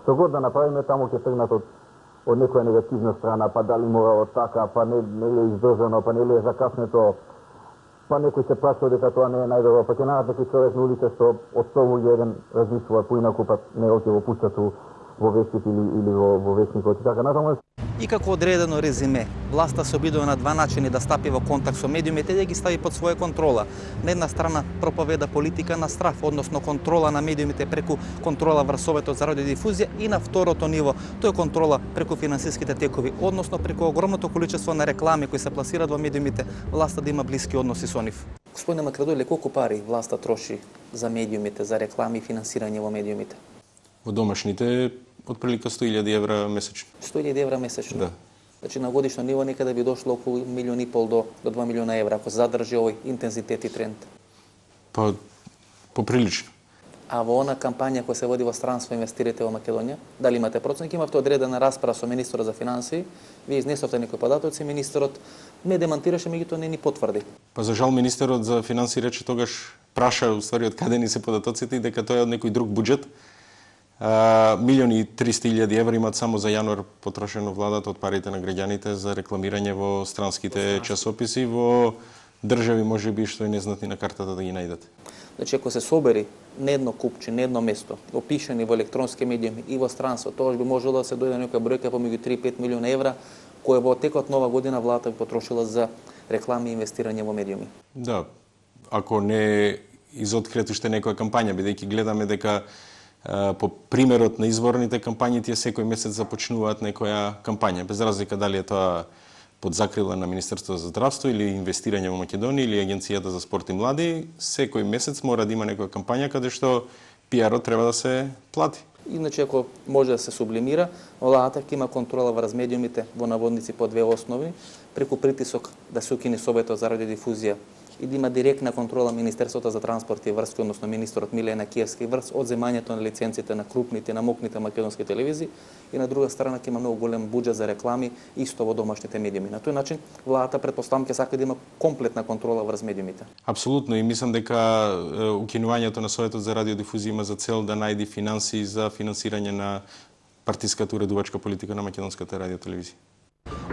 Што год да направиме, таму ќе тргнат од некоја негативна страна, па дали морало така, па не е издржано, па не е закаснето, па некој се прашува дека тоа не е најдобро, па ќе најдат некој човек на улица што од 100 еден размислува поинаку, па не ќе го пуштат во вестник или во вестникот и така натаму. И како одредено резиме, власта се обидува на два начини да стапи во контакт со медиумите и да ги стави под своја контрола. На една страна проповеда политика на страф, односно контрола на медиумите преку контрола врз Советот за радиодифузија, и на второто ниво, тоа е контрола преку финансиските текови, односно преку огромното количество на реклами кои се пласираат во медиумите, власта да има блиски односи со нив. Господине Макредојле, колку пари власта троши за медиумите, за реклами и финансирање во медиумите? Во домашните отприлика 100.000 евра месечно. 100.000 евра месечно? Да. Значи на годишно ниво некаде би дошло околу 1,5 милиони до 2 милиона евра, ако се задржи овој интензитет и тренд. Па, поприлично. А во она кампања која се води во странство инвестирате во Македонија, дали имате проценти? Имавте одредена расправа со министерот за финансии, вие изнесовте некои податоци, министерот не демантираше, меѓутоа не ни потврди. Па за жал министерот за финансии рече тогаш, праша уствари од каде ни се податоците и дека тоа е од некој друг буџет. 1.300.000 евра имат само за јануар потрошено владата од парите на граѓаните за рекламирање во странските часописи во држави можеби што и не знаат ни на картата да ги најдат. Значи ако се собери на едно купче, на едно место, опишани во електронски медиуми и во странство, тоа би можело да се дојде некоја бројка помеѓу 3-5 милиона евра, која во текот нова година владата би потрошила за реклами и инвестирање во медиуми. Да, ако не изоткриет уште некоја кампања, бидејќи гледаме дека по примерот на изборните кампањи тие секој месец започнуваат некоја кампања, без разлика дали е тоа под закрила на Министерството за здравство или инвестирање во Македонија или Агенцијата за спорт и млади, секој месец мора да има некоја кампања каде што пиарот треба да се плати. Иначе ако може да се сублимира, владата ќе има контрола врз медиумите во наводници по две основи, преку притисок да се укине Советот за радиодифузија и да има директна контрола Министерството за транспорт и врски, односно министерот Милена Киевски врз одземањето на лиценците на крупните, на мокните македонски телевизии, и на друга страна ќе има многу голем буџет за реклами исто во домашните медиуми. На тој начин владата претпоставам ќе сака да има комплетна контрола врз медиумите. Апсолутно, и мислам дека укинувањето на Советот за радиодифузија има за цел да најди финансии за финансирање на партиската уредувачка политика на македонската радиотелевизија.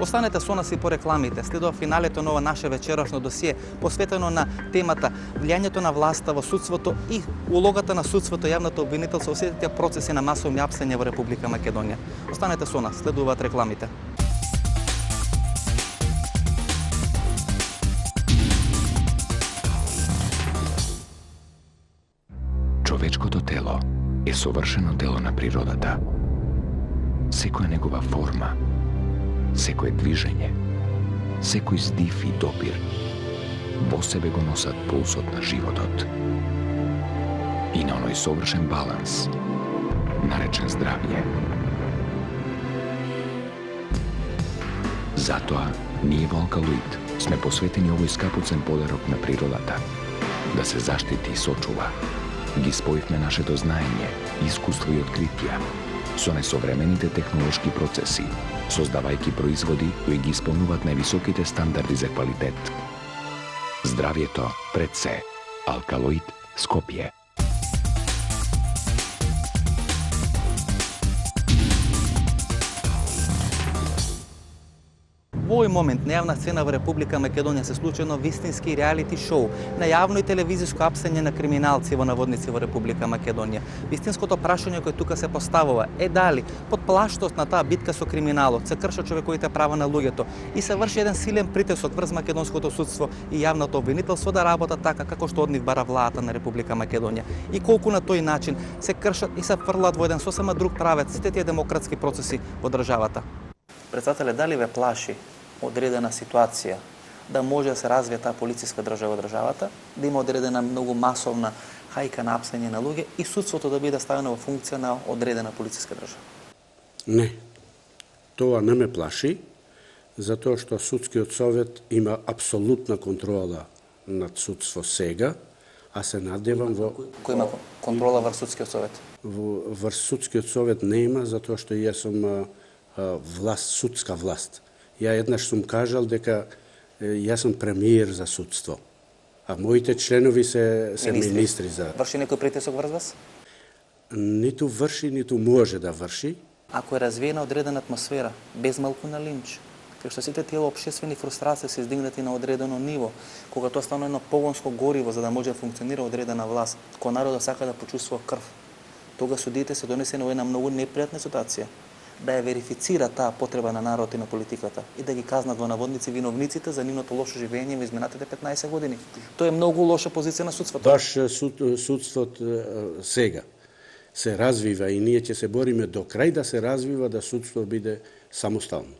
Останете со нас и по рекламите. Следува финалето на ова наше вечерашно досие, посветено на темата влијањето на власта во судството и улогата на судството и јавното обвинителство во сите тие процеси на масовни апсења во Република Македонија. Останете со нас, следуваат рекламите. Човечкото тело е совршено дело на природата. Секоја негова форма, секое движење, секој здив и допир во себе го носат пулсот на животот. И на оној совршен баланс, наречен здравје. Затоа, ние во Алкалоид сме посветени овој скапоцен подарок на природата, да се заштити и сочува. Ги споивме нашето знаење, искуство и откритија со несовремените технолошки процеси, создавајќи производи кои ги исполнуваат највисоките стандарди за квалитет. Здравјето пред се. Алкалоид Скопје. Во овој момент на јавна сцена во Република Македонија се случи едно вистински реалити шоу на јавно и телевизиско апсење на криминалци во наводници во Република Македонија. Вистинското прашање кое тука се поставува е дали под плаштот на таа битка со криминалот се кршат човековите права на луѓето и се врши еден силен притисок врз македонското судство и јавното обвинителство да работа така како што од нив бара владата на Република Македонија. И колку на тој начин се кршат и се фрлат во еден сосема друг правец сите тие демократски процеси во државата. Председателе, дали ве плаши одредена ситуација да може да се развие таа полициска држава во државата, да има одредена многу масовна хајка на апсење на луѓе и судството да биде ставено во функција на одредена полициска држава? Не. Тоа не ме плаши, затоа што судскиот совет има апсолутна контрола над судство сега, а се надевам во... Кој има контрола врз судскиот совет? Врз судскиот совет не има, затоа што јас сум власт, судска власт. Ја еднаш сум кажал дека јас сум премиер за судство, а моите членови се министри за... Врши некој притисок врз вас? Ниту врши, ниту може да врши. Ако е развиена одредена атмосфера, без малку на линч, кај што сите тие општествени фрустрации се издигнати на одредено ниво, кога тоа стана едно погонско гориво за да може да функционира одредена власт, кога народот сака да почувствува крв, тога судиите се донесени во една многу непријатна ситуација, да ја верифицира таа потреба на народот и на политиката и да ги казнат во наводници виновниците за нивното лошо живење во изминатите 15 години. Тоа е многу лоша позиција на судството. Баш судството сега се развива и ние ќе се бориме до крај да се развива, да судство биде самостално.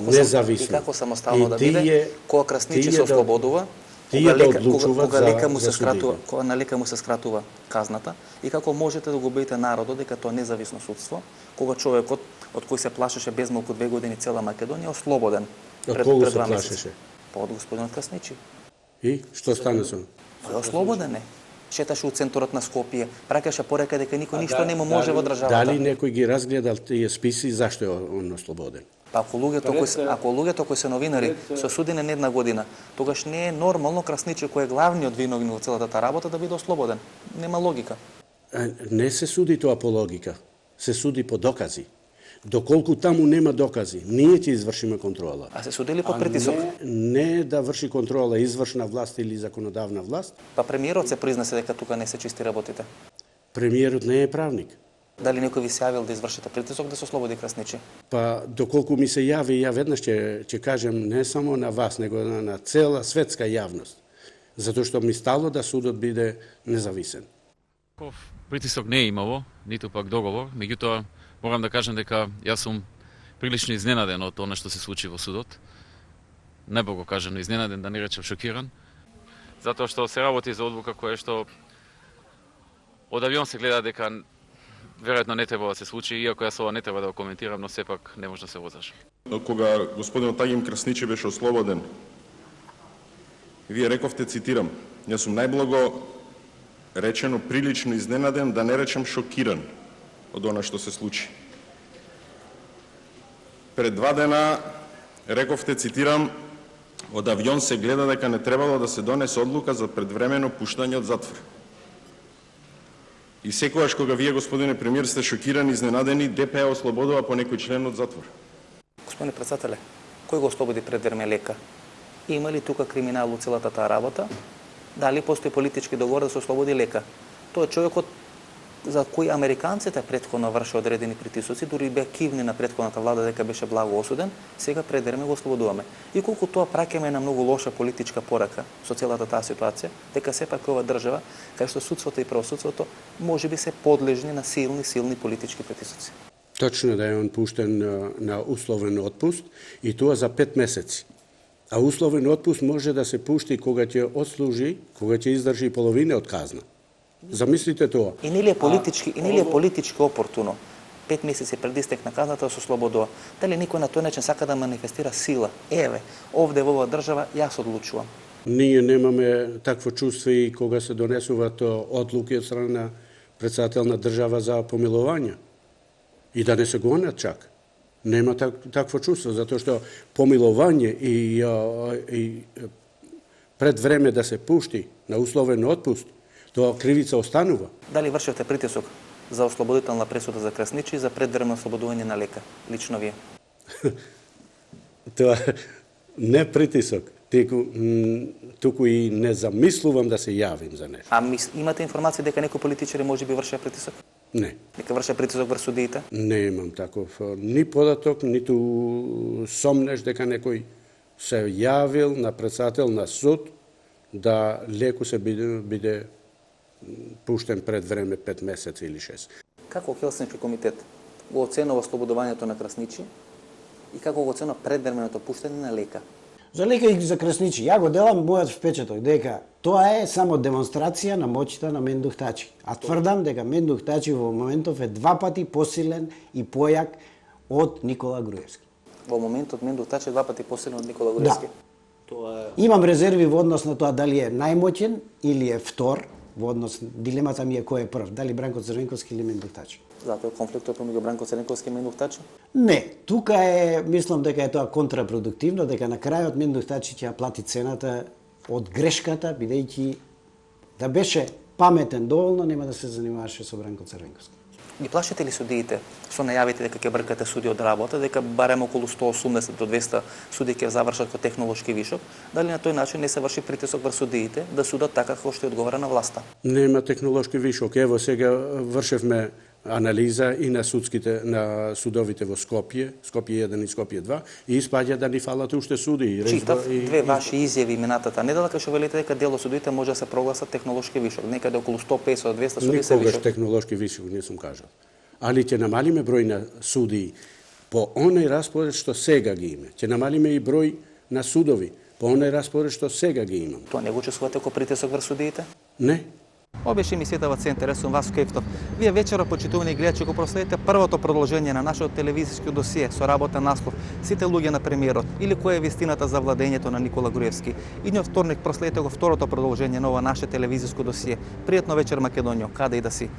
Независно. И како самостално да биде, кога Красничи се ослободува, кога на лека му се скратува казната и како можете да го убедите народот дека тоа независно судство, кога човекот од кој се плашеше без малку 2 години цела Македонија е ослободен пред 2 месеци. Па од господинот Красничи. И што стана со? Па ослободен е. Шеташе у центарот на Скопје, праќаше порека дека никој ништо не му може во државата. Дали некој ги разгледал тие списи зашто е он ослободен? Па ако луѓето кои се новинари се осудени на 1 година, тогаш не е нормално Красничи кој е главниот виновник во целата таа работа да биде ослободен. Нема логика. Не се суди тоа по логика, се суди по докази. Доколку таму нема докази, ние ќе извршиме контрола. А се судили под притисок? Не да врши контрола извршна власт или законодавна власт. Па премиерот се признесе дека тука не се чисти работите. Премиерот не е правник. Дали некој ви се јавил да извршите притисок да се ослободи Красничи? Па доколку ми се јави, ја веднаш ќе кажем не само на вас, него на цела светска јавност. Затоа што ми стало да судот биде независен. Притисок не е имало, ниту пак договор, меѓутоа морам да кажам дека јас сум прилично изненаден од тоа што се случи во судот. Небого кажано изненаден, да не речем шокиран, затоа што се работи за одлука која што од авион се гледа дека веројатно не треба да се случи, иако јас ова не треба да го коментирам, но сепак не може да се возаш. Кога господинот Агим Красничи беше ослободен, вие рековте, цитирам, јас сум најблаго речено прилично изненаден, да не речем шокиран од она што се случи. Пред 2 дена рековте, цитирам, од авион се гледа дека не требало да се донесе одлука за предвремено пуштање од затвор. И секогаш кога вие, господине премиер, сте шокирани, изненадени, ДП ослободува по некој член од затвор. Господине председателе, кој го ослободи пред време лека? Има ли тука криминал во целата таа работа? Дали постои политички договор да се ослободи лека? Тој човекот за кои американците претходно врше одредени притисоци, дури беа кивни на претходната влада дека беше благо осуден, сега пред време го ослободуваме. И колку тоа праќаме на многу лоша политичка порака со целата таа ситуација, дека сепак ова држава, кај што судството и правосудството можеби се подлежни на силни политички притисоци. Точно да е он пуштен на условен отпуст и тоа за 5 месеци. А условен отпуст може да се пушти кога ќе отслужи, кога ќе издржи половина од казна. Замислите тоа. И нели е политички опортуно 5 месеци пред истек на казната да се ослободува. Дали никој на тој начин сака да манифестира сила? Еве, овде во оваа држава јас одлучувам. Ние немаме такво чувство и кога се донесуваат одлуки од страна на председател на држава за помилување. И да не се гонат чак. Нема такво чувство, затоа што помилување и пред време да се пушти на условен отпуст, тоа кривица останува. Дали вршите притисок за ослободителна пресуда за Красничи и за предвремено ослободување на Лека, лично вие? Тоа не притисок, туку и не замислувам да се јавим за нешто. А имате информација дека некои политичари можеби вршат притисок? Не. Дека вршат притисок врз судиите? Не имам таков ни податок, ниту сомнеш дека некој се јавил на председател на суд да леко се биде пуштен пред време 5 месеци или 6. Како Хелсинки комитет го оценува ослободувањето на Красничи и како го оценува предвременото пуштање на Лека? За Лека и за Красничи, ја го делам мојот впечаток дека тоа е само демонстрација на моќта на Мендух Тачи. А тврдам дека Мендух Тачи во моментов е 2 пати посилен и појак од Никола Груевски. Во моментот Мендух Тачи е 2 пати посилен од Никола Груевски. Да. Имам резерви во однос на тоа дали е најмоќен или е втор, во однос дилемата ми е кој е прв, дали Бранко Црвенковски или Мендух Тачи. Затоа конфликтот помеѓу Бранко Црвенковски и Мендух Тачи? Не, тука е, мислам дека е тоа контрапродуктивно, дека на крајот Мендух Тачи ќе плати цената од грешката, бидејќи да беше паметен доволно, нема да се занимаваше со Бранко Црвенковски. Ги плашите ли судиите со најавите дека ќе бркате суди од работа, дека барем околу 180 до 200 суди ќе завршат како технолошки вишок? Дали на тој начин не се врши притисок врз судиите да судат така како што одговара на власта? Нема технолошки вишок. Ево сега вршевме анализа и на судовите во Скопје, Скопје 1 и Скопје 2, и испаѓа да ни фалат уште суди. Читав две ваши изјави минатата недела кај што велите дека дел од судите може да се прогласат технолошки вишок, некаде околу 150 до 200 суди се вишок. Никогаш технолошки вишок не сум кажал. Али ќе намалиме број на суди по оној распоред што сега ги има. Ќе намалиме и број на судови по оној распоред што сега ги имам. Тоа не го чувствувате како притисок врз судиите? Не. Ова беше емисијата во Центар, јас сум Васко Ефтов. Вие вечера, почитувани гледачи, го проследите првото продолжение на нашето телевизиско досие со работен наслов "Сите луѓе на премиерот" или "Која е вистината за владењето на Никола Груевски". Идниот вторник проследите го второто продолжение на ова наше телевизиско досие. Пријатно вечер, Македонијо, каде и да си.